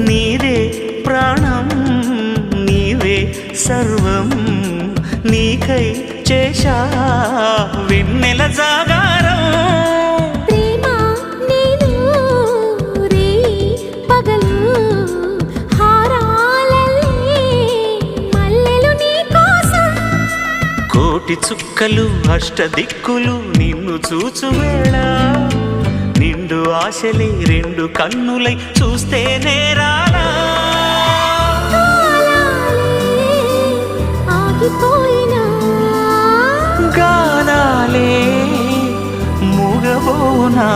నీదే ప్రాణం నీవే సర్వం నీకై చేశా వెన్నెల జాగారం ప్రేమ నేను రే పగలు హారాలల్లే మల్లెలు నీ కోసం కోటి చుక్కలు అష్టదిక్కులు నిన్ను చూచువేళ నిండు ఆశలే రెండు కన్నులై చూస్తే నేరాలా ఆగిపోయినా గానాలే మూగబోనా